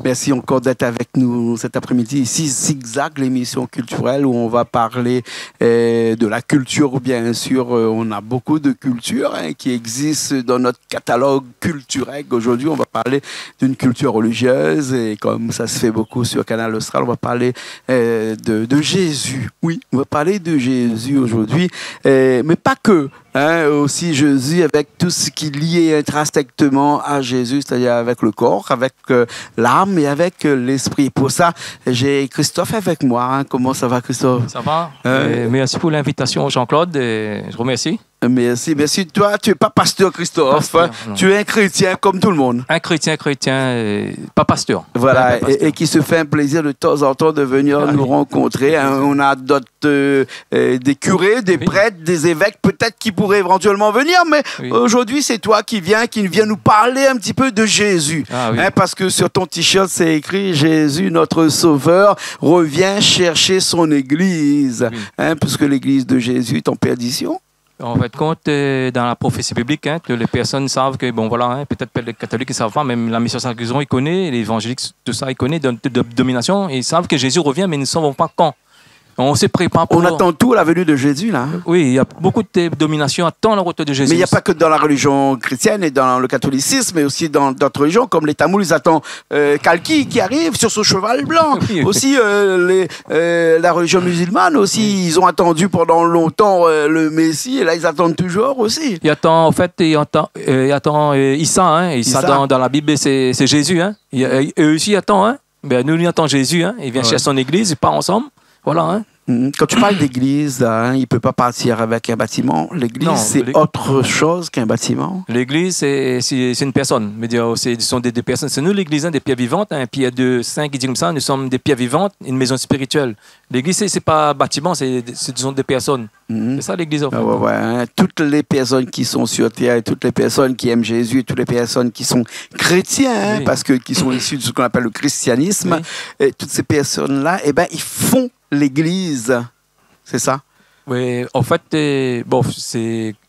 Merci encore d'être avec nous cet après-midi. Ici, Zigzag, l'émission culturelle où on va parler de la culture, bien sûr. On a beaucoup de cultures qui existent dans notre catalogue culturel. Aujourd'hui, on va parler d'une culture religieuse et comme ça se fait beaucoup sur Canal Austral, on va parler de Jésus. Oui, on va parler de Jésus aujourd'hui, mais pas que. Aussi Jésus avec tout ce qui est lié intrinsèquement à Jésus, c'est-à-dire avec le corps, avec l'âme et avec l'esprit. Pour ça, j'ai Christophe avec moi. Comment ça va, Christophe? Ça va. Merci pour l'invitation, Jean-Claude. Je vous remercie. Merci. Merci. Toi, tu n'es pas pasteur, Christophe. Tu es un chrétien comme tout le monde. Un chrétien, pas pasteur. Voilà, pas pasteur. Et qui se fait un plaisir de temps en temps de venir nous rencontrer. On a d'autres, des curés, des prêtres, des évêques, peut-être qui pourraient éventuellement venir, mais aujourd'hui, c'est toi qui viens nous parler un petit peu de Jésus. Parce que sur ton t-shirt, c'est écrit « Jésus, notre Sauveur, revient chercher son Église ». Puisque l'Église de Jésus est en perdition. En fait, compte dans la prophétie biblique, que les personnes savent que, bon voilà, peut-être les catholiques ne savent pas, même la mission Saint-Christ, ils connaissent, les évangéliques, tout ça, ils connaissent, de domination, ils savent que Jésus revient, mais ils ne savent pas quand. On se prépare pour... On attend tout la venue de Jésus, là. Oui, il y a beaucoup de domination, attend le retour de Jésus. Mais il n'y a pas que dans la religion chrétienne et dans le catholicisme, mais aussi dans d'autres religions, comme les Tamouls, ils attendent Kalki qui arrive sur son cheval blanc. Aussi, la religion musulmane, aussi, ils ont attendu pendant longtemps le Messie, et là, ils attendent toujours aussi. Il attend, en fait, il attend Issa, Issa. Dans la Bible, c'est Jésus. Eux aussi, ils attendent. Ben, nous, on attend Jésus. Il vient chercher son église, ils partent ensemble. Voilà. Quand tu parles d'église, il ne peut pas partir avec un bâtiment. L'église, c'est autre chose qu'un bâtiment. L'église, c'est une personne. Ce sont des personnes. C'est nous, l'église, des pierres vivantes. Puis il y a deux saints qui disent comme ça, nous sommes des pierres vivantes, une maison spirituelle. L'église, ce n'est pas un bâtiment, ce sont des personnes. C'est ça l'église, en fait. Toutes les personnes qui sont sur terre, toutes les personnes qui aiment Jésus, toutes les personnes qui sont chrétiens, parce que qui sont issus de ce qu'on appelle le christianisme, et toutes ces personnes-là, ils font l'église, c'est ça? Oui, en fait, c'est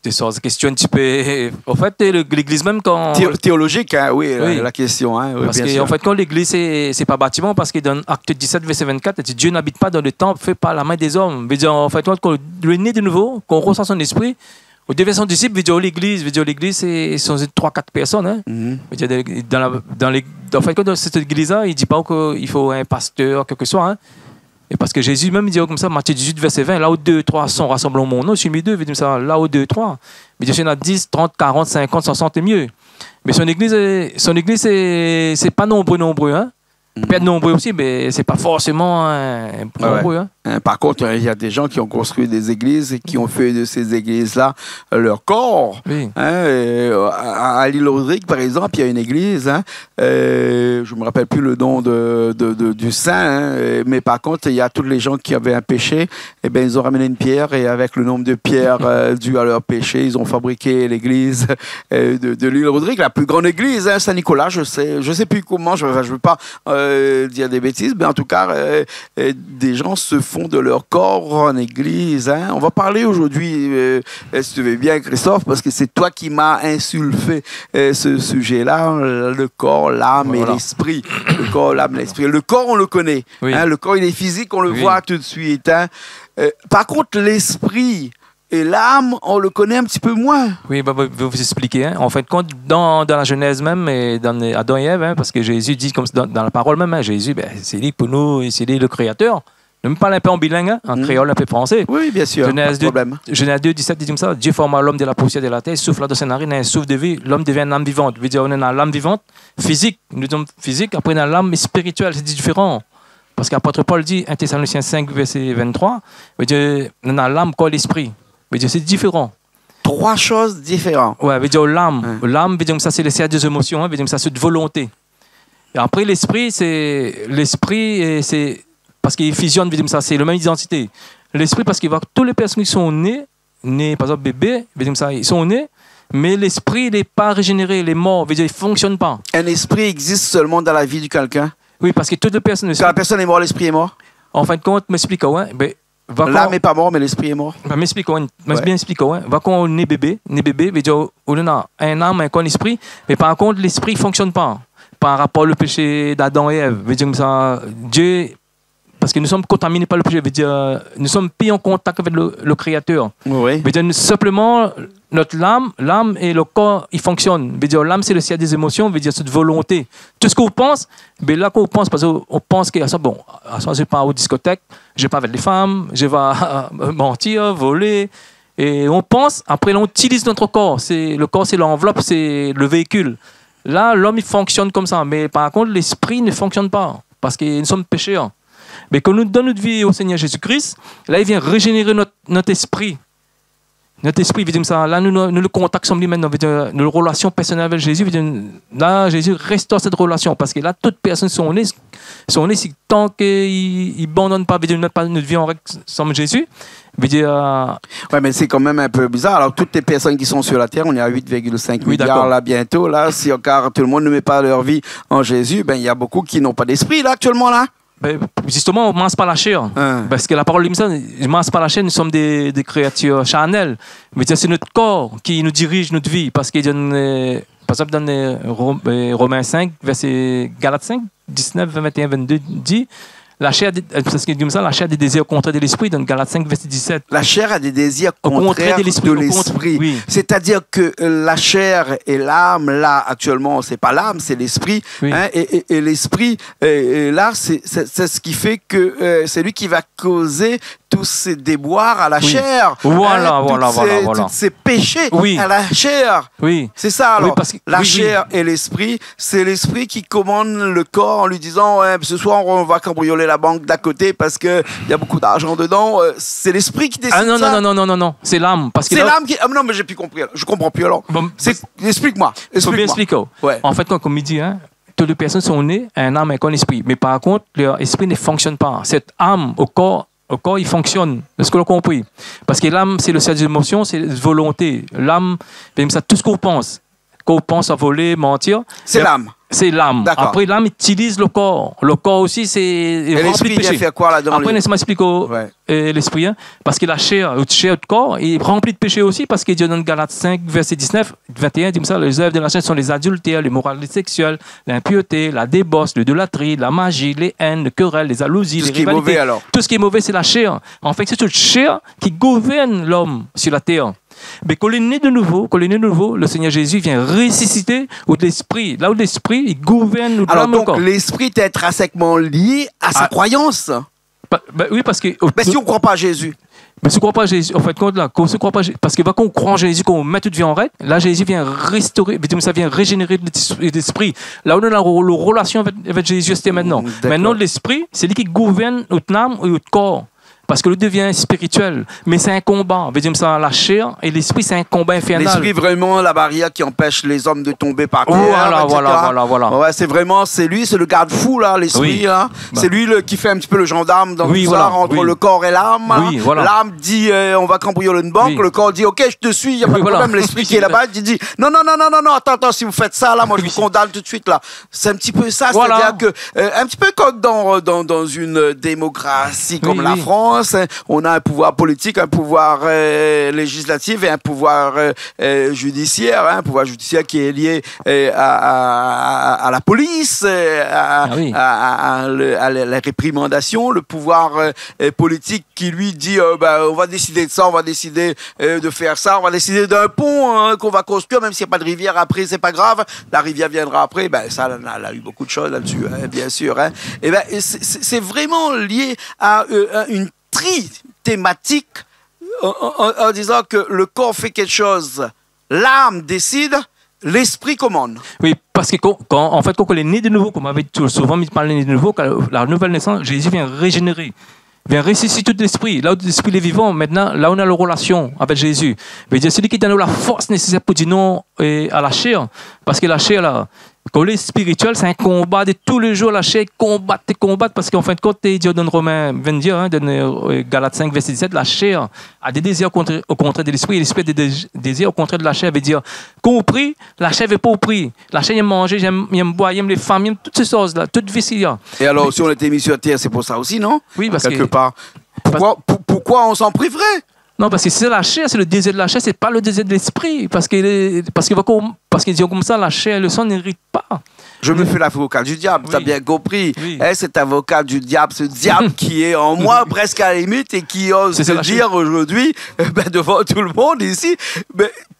une question un petit peu... En fait, l'église même quand... Théologique, la question. Parce qu'en fait, quand l'église, c'est pas bâtiment, parce que dans Acte 17, verset 24, Dieu n'habite pas dans le temple fait par la main des hommes. En fait, quand on est né de nouveau, qu'on ressent son esprit, au devient son disciple, l'église, c'est 3-4 personnes. En fait, dans cette église-là, il ne dit pas qu'il faut un pasteur, quelque soit. Et parce que Jésus même dit comme ça, Matthieu 18, verset 20, là où 2, 3 sont rassemblés au mon nom, je suis mis 2, dit ça, là où 2, 3. Mais Dieu, il y en a 10, 30, 40, 50, 60 et mieux. Mais son église, c'est pas nombreux. Peut être nombreux aussi, mais c'est pas forcément nombreux. Par contre, il y a des gens qui ont construit des églises et qui ont fait de ces églises-là leur corps. À l'île Rodrigue, par exemple, il y a une église. Je ne me rappelle plus le nom du saint, mais par contre, il y a tous les gens qui avaient un péché. Ils ont ramené une pierre et avec le nombre de pierres dues à leur péché, ils ont fabriqué l'église de l'île Rodrigue, la plus grande église, Saint-Nicolas. Je sais plus comment. Je ne veux pas dire des bêtises, mais en tout cas, des gens se font de leur corps en église. On va parler aujourd'hui, si tu veux bien, Christophe, parce que c'est toi qui m'as insulfé ce sujet-là, le corps, l'âme et l'esprit. Le corps, l'âme, l'esprit. Le corps, on le connaît. Le corps, il est physique, on le voit tout de suite. Par contre, l'esprit et l'âme, on le connaît un petit peu moins. Oui, je vais vous expliquer. En fait, dans la Genèse même, et dans Adam et Ève, parce que Jésus dit, comme dans la parole même, Jésus, c'est lui pour nous, c'est lui le créateur. Ne me parle un peu en bilingue, en créole, un peu français. Oui, bien sûr, Genèse 2, 17 dit comme ça, Dieu forma l'homme de la poussière de la terre, souffla dans ses narines, un souffle de vie, l'homme devient une âme vivante. Je veux dire, on a l'âme vivante, physique, nous sommes physiques, après on a l'âme spirituelle, c'est différent. Parce qu'apôtre Paul dit, 1 Thessaloniciens 5, verset 23, on a l'âme, corps, l'esprit. C'est différent. 3 choses différentes. Ouais, veut dire l'âme. L'âme, veut dire que ça, c'est le cercle des émotions, veut dire que ça, c'est de volonté. Et après, l'esprit, c'est parce qu'il fusionne, veut dire que ça, c'est la même identité. L'esprit, parce qu'il voit que toutes les personnes qui sont nées, par exemple, bébés, veut dire que ça, ils sont nés, mais l'esprit, il n'est pas régénéré, il est mort, veut dire qu'il ne fonctionne pas. Un esprit existe seulement dans la vie de quelqu'un? Oui, parce que toutes les personnes... Quand la personne est morte, l'esprit est mort? En fin de compte, m'explique, l'âme n'est pas morte, mais l'esprit est mort. M'explique, bien expliquer. Va quand on est bébé, veut dire on a un âme, un corps, l'esprit, mais par contre, l'esprit ne fonctionne pas. par rapport au péché d'Adam et Ève. Veut dire comme ça, Dieu, parce que nous sommes contaminés par le péché, veut dire, nous sommes pris en contact avec le Créateur. Oui. Veut dire, simplement, notre l'âme et le corps, ils fonctionnent. Veut dire, l'âme, c'est le ciel des émotions, veut dire, cette volonté. Tout ce qu'on pense, mais là qu'on pense, parce qu'on pense que, bon, à ça, je pars aux discothèques, je vais pas avec les femmes, je vais mentir, voler. Et on pense, après, on utilise notre corps. Le corps, c'est l'enveloppe, c'est le véhicule. Là, l'homme, il fonctionne comme ça. Mais par contre, l'esprit ne fonctionne pas, parce que nous sommes pécheurs. Mais quand nous donnons notre vie au Seigneur Jésus-Christ, là, il vient régénérer notre esprit. Notre esprit, veut dire ça. Là, nous le contactons maintenant, nos relations personnelles avec Jésus. Là, Jésus restaure cette relation. Parce que là, toutes les personnes sont nées tant qu'ils n'abandonnent pas, notre vie en règle sans Jésus. Ouais, mais c'est quand même un peu bizarre. Alors, toutes les personnes qui sont sur la terre, on est à 8,5 milliards là bientôt. Là, si encore tout le monde ne met pas leur vie en Jésus, ben il y a beaucoup qui n'ont pas d'esprit là actuellement là. Ben, justement, on ne mange pas la chair. Parce que la parole dit ça, on ne mange pas la chair, nous sommes des créatures charnelles. Mais c'est notre corps qui nous dirige notre vie. Parce qu'il donne, par exemple, dans Romains 5, verset Galates 5, 19, 21, 22, dit la chair, parce qu'il dit ça, la chair a des désirs contraires de l'esprit, dans Galates 5, verset 17. La chair a des désirs contraires de l'esprit. Oui. C'est-à-dire que la chair et l'âme, là, actuellement, c'est pas l'âme, c'est l'esprit. Oui. Hein, et l'esprit, là, c'est ce qui fait que c'est lui qui va causer tous ces déboires à la chair. Voilà. Tous ces péchés à la chair. Oui. C'est ça, alors. La chair et l'esprit, c'est l'esprit qui commande le corps en lui disant ce soir, on va cambrioler la banque d'à côté parce qu'il y a beaucoup d'argent dedans. C'est l'esprit qui décide ça. Non. C'est l'âme. C'est l'âme qui... non, mais j'ai plus compris. Je comprends plus, alors. Bon, explique-moi. Faut bien expliquer. Ouais. En fait, comme il dit, toutes les personnes sont nées, un âme et un esprit. Mais par contre, leur esprit ne fonctionne pas. Cette âme au corps, il fonctionne. Est-ce que vous avez compris? Parce que l'âme, c'est le ciel des émotions, c'est la volonté. L'âme, ça, tout ce qu'on pense. Qu'on pense à voler, mentir. C'est l'âme. C'est l'âme. Après, l'âme utilise le corps. Le corps aussi, c'est rempli de péché. Faire quoi là-dedans? Après, laisse-moi expliquer l'esprit. Parce que la chair, le corps, est rempli de péché aussi. Parce qu'il dit dans Galates 5, verset 19, 21, dit ça, les œuvres de la chair sont les adultères, les moralités sexuelles, l'impureté, la débauche, l'idolâtrie, la magie, les haines, les querelles, les jalousies, les rivalités. Tout ce qui est mauvais, alors. Tout ce qui est mauvais, c'est la chair. En fait, c'est toute chair qui gouverne l'homme sur la terre. Mais quand on est né de nouveau, le Seigneur Jésus vient ressusciter l'esprit. Là où l'esprit, il gouverne alors donc, l'esprit est intrinsèquement lié à sa croyance. Oui, parce que... Mais si on ne croit pas à Jésus. Mais si on ne croit pas à Jésus, en fait, parce que quand on croit en Jésus, qu'on met toute vie en règle, là, Jésus vient restaurer, ça vient régénérer l'esprit. Là où on a la relation avec Jésus, c'était maintenant. Maintenant, l'esprit, c'est lui qui gouverne notre âme et notre corps. Parce que le devient spirituel. Mais c'est un combat. Veut dire ça, la chair et l'esprit, c'est un combat infernal. L'esprit, vraiment, la barrière qui empêche les hommes de tomber par terre. Voilà. Ouais, c'est lui, c'est le garde-fou, là, l'esprit. Là. C'est lui qui fait un petit peu le gendarme dans l'histoire entre le corps et l'âme. L'âme dit, on va cambrioler une banque. Le corps dit, OK, je te suis, il n'y a pas de problème. L'esprit qui est là-bas, il dit, non, attends, si vous faites ça, là, moi, je vous condamne tout de suite, là. C'est un petit peu ça. C'est-à-dire que, un petit peu comme dans une démocratie comme la France, on a un pouvoir politique, un pouvoir législatif et un pouvoir judiciaire. Un pouvoir judiciaire qui est lié à la police, à la réprimandation. Le pouvoir politique qui lui dit on va décider de ça, on va décider de faire ça, on va décider d'un pont qu'on va construire, même s'il n'y a pas de rivière après, c'est pas grave. La rivière viendra après. Ça, elle a eu beaucoup de choses là-dessus, bien sûr. Et c'est vraiment lié à une thématique en disant que le corps fait quelque chose, l'âme décide, l'esprit commande. Oui, parce que quand on est né de nouveau, comme on avait souvent parlé de nouveau, la nouvelle naissance, Jésus vient régénérer, vient ressusciter tout l'esprit. Là où l'esprit est vivant, maintenant, là où on a la relation avec Jésus. Mais c'est celui qui donne la force nécessaire pour dire non à la chair. Parce que la chair, là, quand on est spirituel, c'est un combat de tous les jours. La chair combat, parce qu'en fin de compte, il dit dans Romains 22, dans Galates 5, verset 17, la chair a des désirs au contraire de l'esprit, et l'esprit a des désirs au contraire de la chair. Veut dire, quand on prie, la chair ne veut pas prier. La chair aime manger, aime boire, aime les femmes, aime toutes ces choses-là, toute vie s'il y a. Et alors, si on était mis sur terre, c'est pour ça aussi, non? Oui, parce quelque part. Pourquoi on s'en priverait? Non, parce que c'est la chair, c'est le désir de la chair, c'est pas le désir de l'esprit. Parce qu'ils disent comme ça, la chair et le sang n'héritent pas. Je me fais l'avocat du diable, tu as bien compris. Oui. Cet avocat du diable, ce diable qui est en moi presque à la limite et qui ose te dire aujourd'hui, devant tout le monde ici,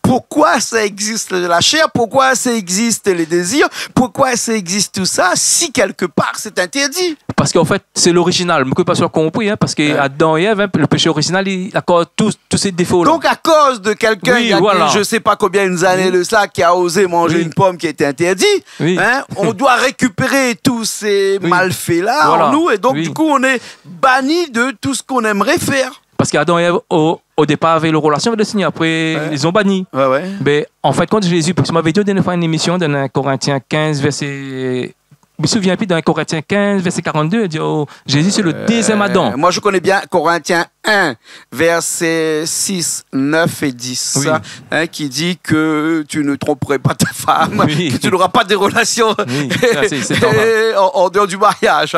pourquoi ça existe la chair, pourquoi ça existe les désirs, pourquoi ça existe tout ça, si quelque part c'est interdit. Parce qu'en fait, c'est l'original, mais que pas soit compris, parce que Adam et Ève, le péché original, il accorde tous ces défauts-là. Donc à cause de quelqu'un, je ne sais pas combien d'années de ça, qui a osé manger une pomme qui était interdite, on doit récupérer tous ces malfaits-là en nous, et donc du coup on est banni de tout ce qu'on aimerait faire. Parce qu'Adam et Ève, au départ, avaient leur relation avec le Seigneur. Après, ils ont banni. Mais en fait, quand Jésus, parce que je m'avais dit une fois une émission dans 1 Corinthiens 15, verset... Je me souviens plus dans 1 Corinthiens 15, verset 42, il dit Jésus, c'est le deuxième Adam. Moi, je connais bien Corinthiens 1, verset 6, 9 et 10, qui dit que tu ne tromperais pas ta femme, que tu n'auras pas de relations en dehors du mariage.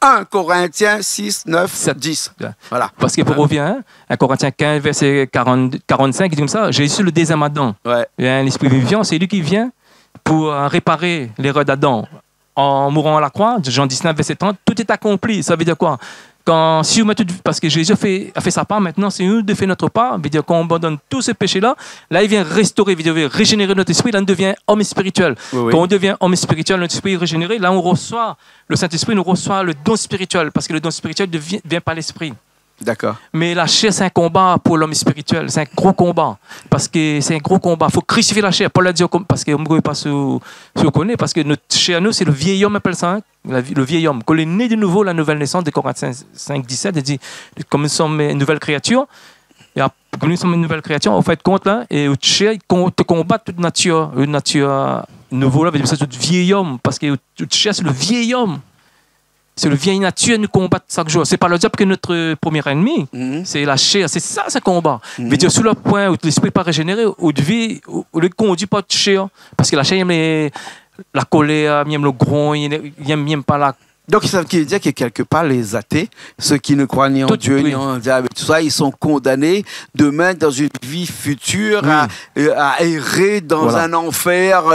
1 Corinthiens 6, 9, 10. Voilà. Parce que pour revenir, 1 Corinthiens 15, verset 45, il dit comme ça Jésus, c'est le deuxième Adam. Il y a un esprit vivant, c'est lui qui vient pour réparer l'erreur d'Adam. En mourant à la croix, Jean 19, verset 30, tout est accompli. Ça veut dire quoi? Parce que Jésus a fait sa part, maintenant c'est nous de faire notre part. Ça veut dire qu'on abandonne tout ce péché-là. Là, il vient restaurer, il vient régénérer notre esprit. Là, on devient homme spirituel. Quand on devient homme spirituel, notre esprit est régénéré. Là, on reçoit, le Saint-Esprit nous reçoit le don spirituel. Parce que le don spirituel ne vient pas l'esprit. D'accord. Mais la chair, c'est un combat pour l'homme spirituel. C'est un gros combat. Parce que c'est un gros combat. Il faut crucifier la chair. Paul l'a dit, parce qu'on ne peut pas se connaître. Parce que notre chair, nous, c'est le vieil homme, appelle ça. Le vieil homme. Quand on est né de nouveau, la nouvelle naissance de Corinthiens 5, 17, il dit, comme nous sommes une nouvelle créature, comme nous sommes une nouvelle créature, on fait compte là, et notre chair, te combat toute nature. Une nature nouveau, là, c'est le vieil homme. Parce que notre chair, c'est le vieil homme. C'est le vieil nature nous combat chaque jour. C'est pas le diable qui est notre premier ennemi. C'est la chair. C'est ça, ce combat. Mais dire sur le point où l'esprit n'est pas régénéré, où le conduit pas de chair. Parce que la chair, il aime la colère, il aime le gron, il aime pas la... Donc, ça veut dire que quelque part, les athées, ceux qui ne croient ni en Dieu, ni en diable, tout ça, ils sont condamnés demain dans une vie future à errer dans un enfer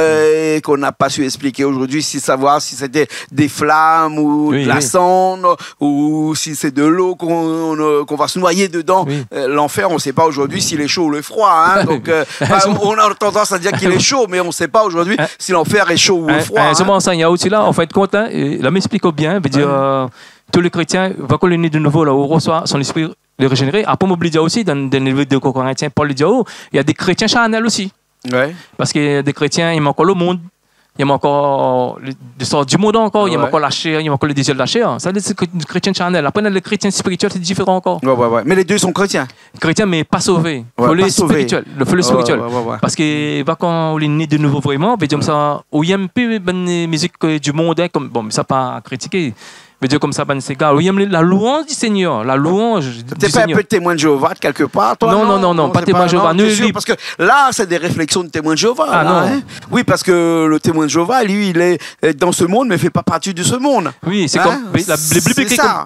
qu'on n'a pas su expliquer aujourd'hui, si savoir si c'était des flammes ou de la cendre ou si c'est de l'eau qu'on va se noyer dedans. L'enfer, on ne sait pas aujourd'hui s'il est chaud ou le froid. Donc, on a tendance à dire qu'il est chaud, mais on ne sait pas aujourd'hui si l'enfer est chaud ou froid. Il y a aussi là, en fait, compte, là, m'explique bien, veut dire, tous les chrétiens, quand on est né de nouveau, là, on reçoit son esprit régénéré. après, on oublie aussi, dans le livre de Corinthiens, Paul dit, il y a des chrétiens charnels aussi. Parce qu'il y a des chrétiens, il manque encore le monde, il y a encore le sort du monde encore, il y a encore la chair, il y a encore le désir de la chair. Ça, c'est des chrétiens charnels. Après, les chrétiens spirituels, c'est différent encore. Mais les deux sont chrétiens. Chrétiens, mais pas sauvés. Il faut le spirituel. Parce que quand on est né de nouveau vraiment, on veut dire comme ça, on aime plus les musiques du monde, comme, bon, mais ça pas critiquer. Je veux dire comme ça, c'est gars. Oui, la louange du Seigneur. La louange du Seigneur. T'es pas un peu témoin de Jéhovah quelque part, toi? Non, pas témoin de Jéhovah. Parce que là, c'est des réflexions de témoin de Jéhovah. Oui, parce que le témoin de Jéhovah, lui, il est dans ce monde, mais il ne fait pas partie de ce monde. Oui, c'est comme.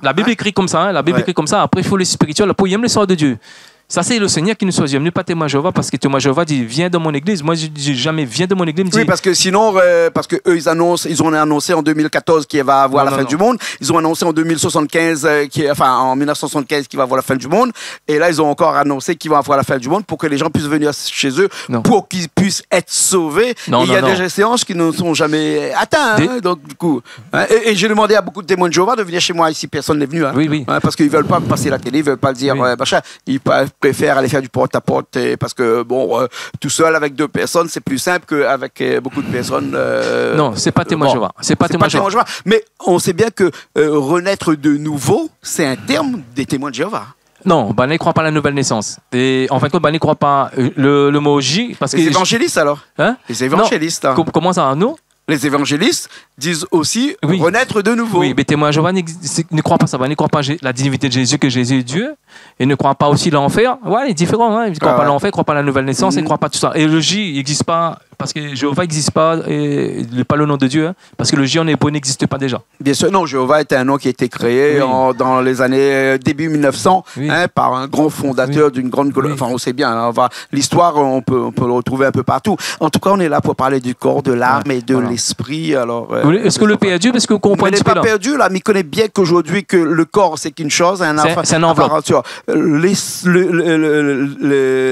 La Bible écrit comme ça. La Bible écrit comme ça. Après, il faut le spirituel. Après, il aime le sort de Dieu. Ça, c'est le Seigneur qui nous choisit. Je ne pas témoin Jéhovah parce que témoin Jéhovah dit viens dans mon église. Moi, je dis jamais viens dans mon église. Oui, parce que sinon, parce que eux, ils ont annoncé en 2014 qu'il va avoir la fin du monde. Ils ont annoncé en 2075, en 1975 qu'il va avoir la fin du monde. Et là, ils ont encore annoncé qu'il va avoir la fin du monde pour que les gens puissent venir chez eux, pour qu'ils puissent être sauvés. Il y a des échéances qui ne sont jamais atteintes. Donc, du coup, et j'ai demandé à beaucoup de témoins de Jéhovah de venir chez moi ici. Personne n'est venu. Parce qu'ils ne veulent pas me passer la télé, ils ne veulent pas le dire. Ils préfèrent aller faire du porte-à-porte parce que, tout seul avec 2 personnes, c'est plus simple qu'avec beaucoup de personnes. Non, c'est pas témoin Jéhovah. C'est pas témoin Jéhovah. Mais on sait bien que renaître de nouveau, c'est un terme des témoins de Jéhovah. Non, ne croit pas à la nouvelle naissance. Et en fin de compte, ne croit pas le mot J. Les évangélistes, alors? Les évangélistes. Comment ça, nous? Les évangélistes disent aussi renaître de nouveau. Oui, mais témoin Jéhovah ne croit pas ça. Ne croit pas la divinité de Jésus, que Jésus est Dieu. Et ne croit pas aussi l'enfer. Ouais, il est différent. Il ne croit pas l'enfer, il ne croit pas la nouvelle naissance, il ne croit pas tout ça. Et le J, il n'existe pas parce que Jéhovah n'existe pas, et pas le nom de Dieu, hein, parce que le J en hébreu n'existe pas déjà. Bien sûr, non, Jéhovah est un nom qui a été créé dans les années début 1900 par un grand fondateur d'une grande colonie. Enfin, on sait bien, hein, l'histoire, on peut le retrouver un peu partout. En tout cas, on est là pour parler du corps, de l'âme et de l'esprit. Alors, est-ce que le perdu, parce que comprend il n'est pas perdu, là, mais il connaît bien qu'aujourd'hui, que le corps, c'est qu'une chose, c'est un enveloppe.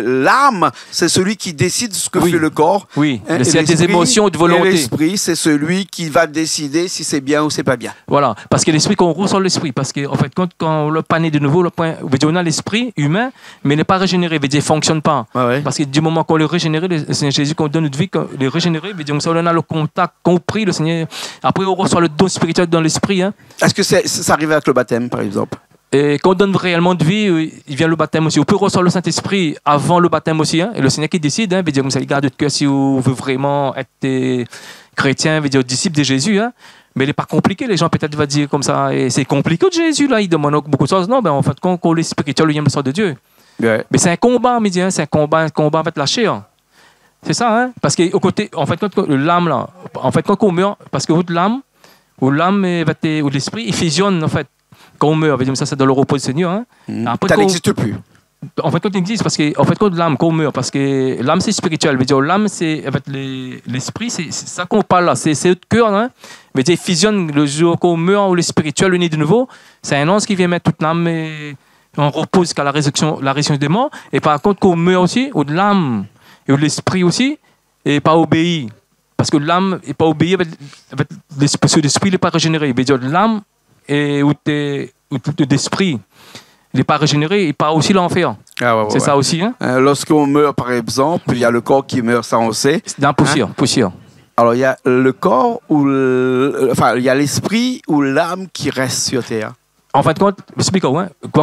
L'âme, c'est celui qui décide ce que fait le corps. Oui, c'est des émotions et de volonté. Et l'esprit, c'est celui qui va décider si c'est bien ou c'est pas bien. Voilà, parce que l'esprit, quand on ressent l'esprit, parce qu'en fait, quand on le pané de nouveau, on a l'esprit humain, mais il n'est pas régénéré, il ne fonctionne pas. Parce que du moment qu'on le régénéré, le Seigneur Jésus, qu'on donne notre vie, le régénéré, on a le contact compris, le Seigneur. Après, on reçoit le don spirituel dans l'esprit. Hein. Est-ce que ça arrive avec le baptême, par exemple? Et quand on donne réellement de vie, il vient le baptême aussi. On peut recevoir le Saint-Esprit avant le baptême aussi. Hein. Et le Seigneur qui décide, veut dire comme ça, il garde de cœur si on veut vraiment être chrétien, veut dire disciple de Jésus. Hein. Mais il n'est pas compliqué. Les gens peut-être vont dire comme ça, et c'est compliqué de Jésus, là, il demande beaucoup de choses. Non, ben, en fait, quand on est spirituel, il vient le sort de Dieu. Mais c'est un combat, hein, c'est un combat avec la chair. C'est ça, hein. Parce que au côté, en fait, quand l'âme, là, en fait, quand on meurt, parce que l'âme, ou l'esprit, il fusionne, en fait. Quand on meurt, ça c'est dans le repos du Seigneur. Hein. Ça n'existe plus. En fait, quand il existe, parce que en fait, quand l'âme, quand on meurt, parce que l'âme c'est spirituel, veut dire l'âme c'est l'esprit, c'est ça qu'on parle là, c'est le cœur, hein. Veut dire fusionne le jour qu'on meurt ou le spirituel unit de nouveau, c'est un ange qui vient mettre toute l'âme en repos jusqu'à la résurrection des morts. Et par contre, quand on meurt aussi, ou de l'âme et de l'esprit aussi, et pas obéi, parce que l'âme n'est pas obéie, l'esprit n'est pas régénéré. Veut dire l'âme et ou d'esprit, il n'est pas régénéré, il part aussi l'enfer. C'est ça aussi. Hein? Lorsqu'on meurt, par exemple, il y a le corps qui meurt, ça on sait. C'est dans la poussière. Alors, il y a le corps, il y a l'esprit ou l'âme qui reste sur terre. En fait, quoi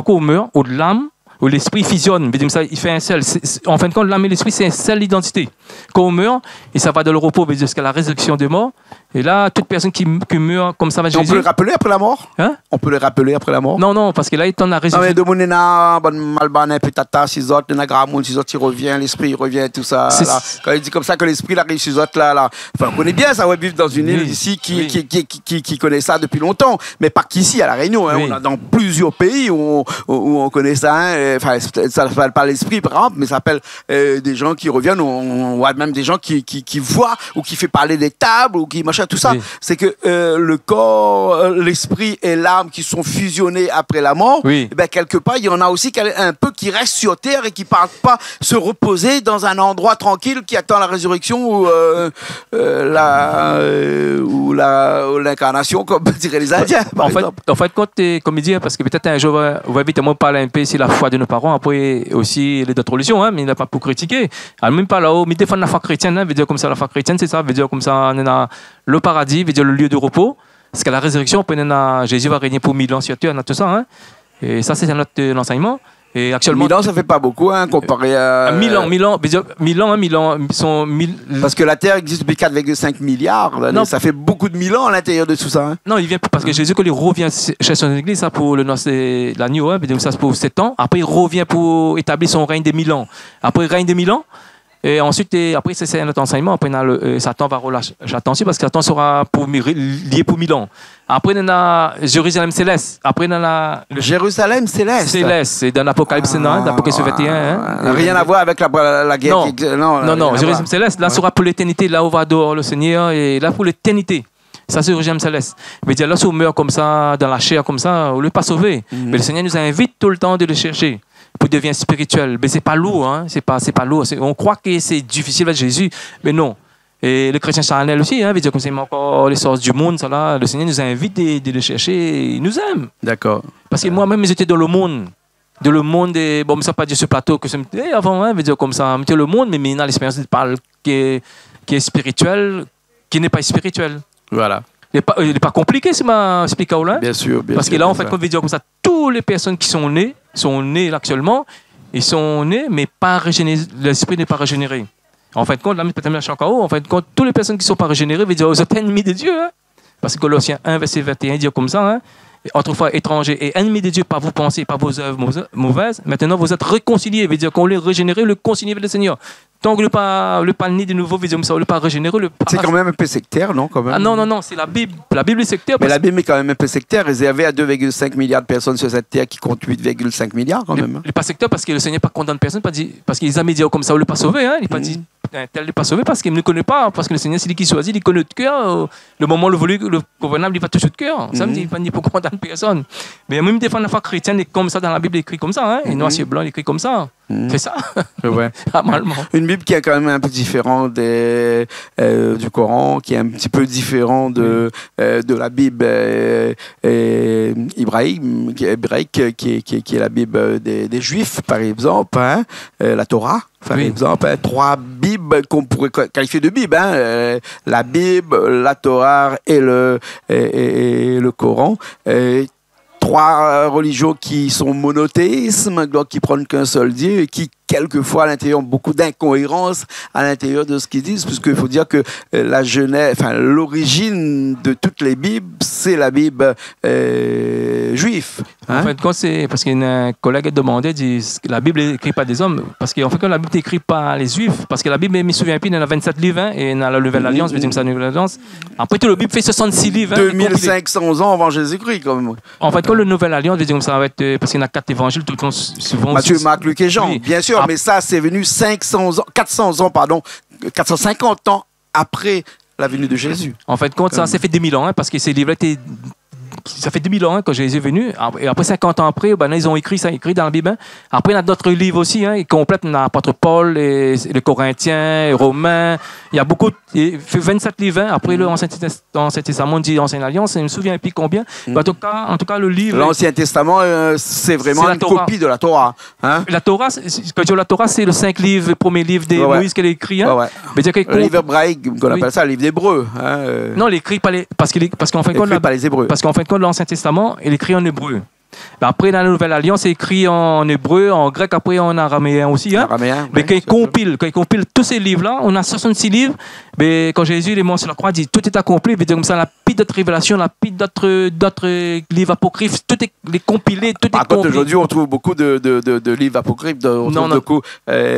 qu'on meurt, ou l'âme, ou l'esprit fusionne, il fait un seul. En fin de compte, l'âme et l'esprit, c'est une seule identité. Quand on meurt, et ça va dans le repos jusqu'à la résurrection des morts. Et là, toute personne qui meurt comme ça va Jésus. On peut le rappeler après la mort? Hein? On peut le rappeler après la mort? Non, parce que là, il est en la résurrection. Non, mais de il revient, l'esprit revient, tout ça. Là. Quand il dit comme ça que l'esprit arrive chez autres, là. Enfin, on connaît bien ça, on vit dans une île ici qui connaît ça depuis longtemps. Mais pas qu'ici, à La Réunion. Hein. On a dans plusieurs pays où on connaît ça. Hein. Enfin, ça ne s'appelle pas l'esprit, par exemple, mais ça s'appelle des gens qui reviennent. On voit même des gens qui voient ou qui fait parler des tables ou qui machin, tout ça. C'est que le corps, l'esprit et l'âme qui sont fusionnés après la mort, et ben, quelque part, il y en a aussi un peu qui restent sur terre et qui ne partent pas se reposer dans un endroit tranquille qui attend la résurrection ou l'incarnation, comme diraient les Indiens. En fait, quand comme il dit, parce que peut-être un jour, on va vite parler un peu ici la foi de nos parents, après aussi les autres religions, hein, mais il n'a pas pour critiquer. Alors, même pas là-haut, mais défendre la foi chrétienne, hein, veut dire comme ça, la foi chrétienne, c'est ça, veut dire comme ça, on a le paradis, veut dire le lieu de repos. Parce qu'à la résurrection, Jésus va régner pour 1000 ans sur terre, on a tout ça. Hein. Et ça, c'est notre enseignement. Et actuellement, 1000 ans, ça fait pas beaucoup, hein, comparé à... 1000 ans, sont 1000... Parce que la Terre existe depuis 4,5 milliards d'années. Ça fait beaucoup de 1000 ans à l'intérieur de tout ça. Hein. Non, il vient parce que Jésus, quand il revient chez son église, ça pour l'agneau, hein, ça c'est pour 7 ans. Après, il revient pour établir son règne de 1000 ans. Après, il règne de 1000 ans. Et ensuite, après, c'est notre enseignement. Après, Satan va relâcher attention parce que Satan sera lié pour 1000 ans. Après, on a Jérusalem céleste. Après, on a Jérusalem céleste. Céleste, c'est dans l'Apocalypse 9, l'Apocalypse 21. Hein. Rien à voir avec la guerre. Non, Jérusalem céleste, là, sera pour l'éternité. Là où va dehors le Seigneur, et là, pour l'éternité. Ça, c'est Jérusalem céleste. Mais dire, là, si on meurt comme ça, dans la chair, comme ça, on ne l'est pas sauvé. Mais le Seigneur nous invite tout le temps de le chercher. Pour devenir spirituel. Mais c'est pas lourd, hein. C'est pas lourd. On croit que c'est difficile avec Jésus, mais non. Et le chrétien charnel aussi, hein, veut dire comme c'est encore les sources du monde, ça là. Le Seigneur nous invite de le chercher, il nous aime. D'accord. Parce que moi-même, j'étais dans le monde. Dans le monde, et bon, ça pas dire ce plateau que c'est avant, hein, veut dire comme ça. J'étais le monde, mais maintenant, l'expérience parle qui est spirituel, qui n'est pas spirituel. Voilà. Il n'est pas compliqué, c'est ma explication là. Bien sûr, bien Parce que là, en fait, quand on veut dire comme ça, toutes les personnes qui sont nées là, actuellement, ils sont nés, mais pas régénérés. L'esprit n'est pas régénéré. En fait, quand en fait, quand toutes les personnes qui ne sont pas régénérées, veut dire aux ennemis de Dieu. Hein? Parce que Colossiens 1, verset 21 dit comme ça. Hein? autrefois étrangers et ennemis de Dieu par vos pensées, par vos œuvres mauvaises, maintenant vous êtes réconciliés, veut dire qu'on les régénéré, le concilié avec le Seigneur. Donc le pas né de nouveau, veut dire ça, le pas régénéré. C'est quand même un peu sectaire, non quand même. Ah non, c'est la Bible. La Bible est sectaire. Mais la Bible est quand même un peu sectaire, réservée à 2,5 milliards de personnes sur cette terre qui compte 8,5 milliards quand même. Il n'est pas sectaire parce que le Seigneur pas condamne personne, parce qu'il les a mis comme ça, on ne l'a pas sauvé, hein, il n'est pas dit. Tel n'est pas sauvé parce qu'il ne connaît pas, parce que le Seigneur, c'est lui qui choisit, il connaît le cœur. Le moment le voulu, le convenable, il va toucher le cœur. Ça me dit, il ne peut condamner personne. Mais même des fois, la foi chrétienne est comme ça, dans la Bible, écrit comme ça. Hein, et noir sur blanc, écrit comme ça. C'est ça. Ouais. Une Bible qui est quand même un peu différente du Coran, qui est un petit peu différent de la Bible hébraïque, qui est la Bible des Juifs, par exemple, hein, la Torah. Par exemple, 3 Bibles qu'on pourrait qualifier de Bible, hein, la Bible, la Torah et le Coran. 3 religions qui sont monothéismes, donc qui prennent qu'un seul Dieu et qui quelquefois à l'intérieur ont beaucoup d'incohérences à l'intérieur de ce qu'ils disent, puisqu'il faut dire que l'origine de toutes les Bibles, c'est la Bible juive. Hein? En fait, quand c'est parce qu'un collègue a demandé, dit la Bible est écrite par des hommes, parce qu'en fait, quand la Bible est écrite par les Juifs, parce que la Bible, je me souviens plus, il y en a 27 livres, hein, et dans la Nouvelle Alliance, je dis ça, la Nouvelle Alliance. Après tout, la Bible fait 66 livres. 2500 ans avant Jésus-Christ, quand même. En fait, quand la Nouvelle Alliance, je dis ça va être, parce qu'il y en a 4 évangiles, tout le temps, souvent. Matthieu, Marc, Luc et Jean, bien sûr. Mais ça, c'est venu 450 ans après la venue de Jésus. En fait, compte, ça fait 2000 ans, hein, parce que ces livres étaient. Ça fait 2000 ans hein, quand Jésus est venu. Et après 50 ans après, ils ont écrit ça, écrit dans la Bible. Hein. Après, il y a d'autres livres aussi. Hein, ils complètent l'apôtre Paul, les Corinthiens, les Romains. Il y a beaucoup. Il fait 27 livres. Hein. Après, l'Ancien Testament dit Ancienne Alliance. Je ne me souviens plus combien. En tout cas, le livre. L'Ancien Testament, c'est vraiment une copie de la Torah. Hein? La Torah, c'est le 5 livres, le premier livre de Moïse qu'elle a écrit. Hein. Le livre hébraïque, qu'on appelle ça, le livre d'Hébreu. Hein. Non, il écrit pas les. Parce qu'en fin de compte, l'Ancien Testament, il est écrit en hébreu. Après, dans la Nouvelle Alliance, c'est écrit en hébreu, en grec, après en araméen aussi. Hein. Mais quand il compile tous ces livres-là, on a 66 livres. Mais quand Jésus est mort sur la croix, il dit tout est accompli. Il veut dire comme ça, la pile d'autres révélations, la pile d'autres livres apocryphes, tout est compilé, tout est compilé. Aujourd'hui, on trouve beaucoup de livres apocryphes.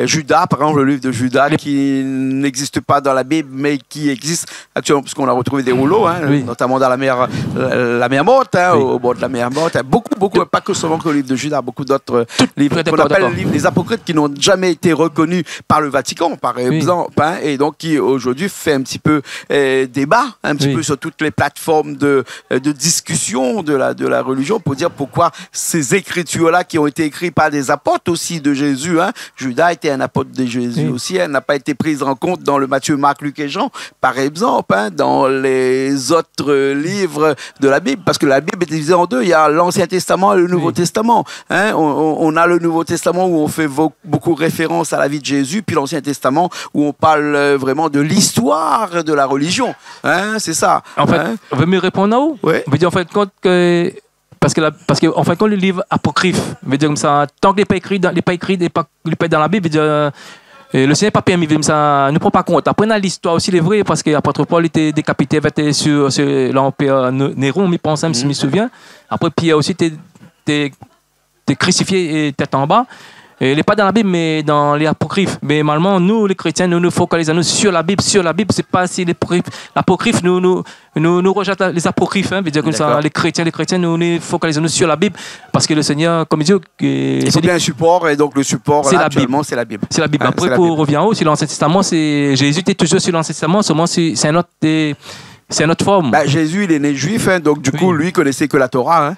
Judas, par exemple, le livre de Judas, qui n'existe pas dans la Bible, mais qui existe actuellement, puisqu'on a retrouvé des rouleaux, hein, notamment dans la mer Morte, hein, au bord de la mer Morte. Beaucoup, pas que seulement que le livre de Judas, beaucoup d'autres livres qu'on appelle les apocryphes qui n'ont jamais été reconnus par le Vatican, par exemple, hein, et donc qui aujourd'hui fait un petit peu débat, un petit peu sur toutes les plateformes de discussion de la religion pour dire pourquoi ces écritures-là qui ont été écrites par des apôtres aussi de Jésus, hein, Judas était un apôtre de Jésus aussi, elle n'a pas été prise en compte dans le Matthieu, Marc, Luc et Jean, par exemple, hein, dans les autres livres de la Bible, parce que la Bible est divisée en deux, il y a l'Ancien Testament et le Nouveau Testament. Hein, on a le Nouveau Testament où on fait beaucoup référence à la vie de Jésus, puis l'Ancien Testament où on parle vraiment de l'histoire de la religion. Hein, c'est ça. En fait, on veut me répondre là-haut. On veut dire en fait compte que parce que en fait quand le livre apocryphe, veut dire comme ça, tant qu'il n'est pas écrit dans la Bible, veut dire le Seigneur n'a pas permis, ça ne prend pas compte. Après, on a l'histoire aussi, les vrais, parce que l'apôtre Paul était décapité sur l'Empire Néron, on m'y pense, si je me souviens. Après, Pierre aussi était crucifié et tête en bas. Il n'est pas dans la Bible, mais dans les apocryphes. Mais normalement, nous, les chrétiens, nous nous focalisons sur la Bible. Sur la Bible, c'est pas si l'apocryphe, nous rejetons les apocryphes. Hein, dire comme ça, les chrétiens, nous nous focalisons sur la Bible. Parce que le Seigneur, comme il dit, il faut bien un support, et donc le support, là, actuellement, c'est la Bible. C'est la Bible. Hein, après, pour revenir au, sur l'Ancien Testament, Jésus était toujours sur l'Ancien Testament, seulement c'est une autre forme. Jésus, il est né juif, hein, donc du coup, lui, il connaissait que la Torah. Hein.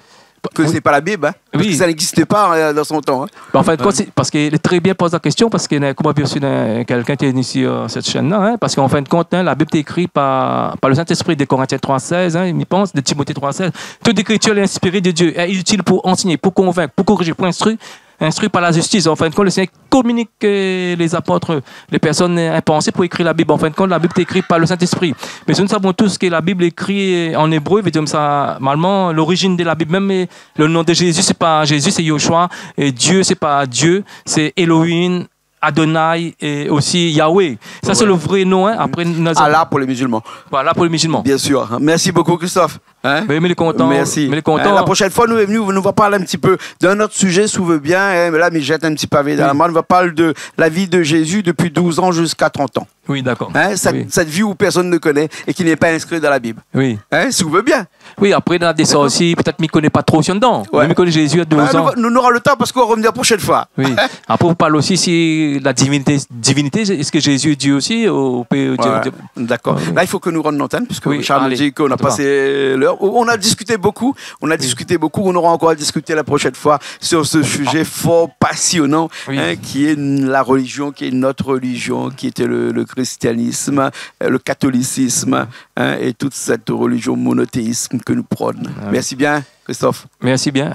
Que c'est pas la Bible, hein, parce que ça n'existait pas dans son temps. Hein. En fait, parce qu'il est très bien posé la question, parce qu'il y a comme bien sûr quelqu'un qui est initié à cette chaîne-là, hein, parce qu'en fin de compte, hein, la Bible est écrite par le Saint-Esprit des Corinthiens 3,16, hein, il pense, de Timothée 3,16. Toute écriture est inspirée de Dieu, est utile pour enseigner, pour convaincre, pour corriger, pour instruire par la justice. En fin de compte, le Seigneur communique les apôtres, les personnes impensées pour écrire la Bible. En fin de compte, la Bible est écrite par le Saint-Esprit. Mais nous savons tous que la Bible est écrite en hébreu, veut dire ça, normalement, l'origine de la Bible, même le nom de Jésus, c'est pas Jésus, c'est Yoshua. Et Dieu, c'est pas Dieu, c'est Elohim, Adonai et aussi Yahweh. Ça, c'est le vrai nom. Hein, après, Allah pour les musulmans. Voilà, pour les musulmans. Bien sûr. Merci beaucoup, Christophe. Hein? Mais les contents. Merci. Mais les contents. La prochaine fois, nous va parler un petit peu d'un autre sujet, si vous voulez bien. Hein, là, mais jette un petit pavé dans la main. On va parler de la vie de Jésus depuis 12 ans jusqu'à 30 ans. Oui, d'accord. Hein, cette vie où personne ne connaît et qui n'est pas inscrite dans la Bible. Oui. Hein, si vous voulez bien. Oui, après, dans des sorties, peut-être qu'il ne connaît pas trop sur dedans. Ouais. Mais il connaît Jésus à 12 ans. Nous aurons le temps parce qu'on va revenir la prochaine fois. Oui. Après, on parle aussi si la divinité. Est-ce que Jésus est Dieu aussi D'accord. Là, il faut que nous rendions l'antenne puisque Charles nous dit qu'on a passé l'heure. On a discuté beaucoup. On aura encore à discuter la prochaine fois sur ce sujet fort passionnant qui est la religion, qui est notre religion, qui était le christianisme, le catholicisme et toute cette religion monothéisme que nous prônons. Merci bien, Christophe. Merci bien.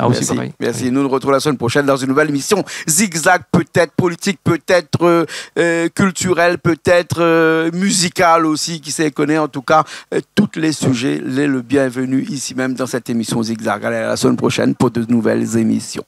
Merci. Nous nous retrouvons la semaine prochaine dans une nouvelle émission Zigzag, peut-être politique, peut-être culturelle, peut-être musicale aussi, qui sait connaît. En tout cas, tous les sujets, le bienvenu ici même dans cette émission Zigzag. Allez, à la semaine prochaine pour de nouvelles émissions.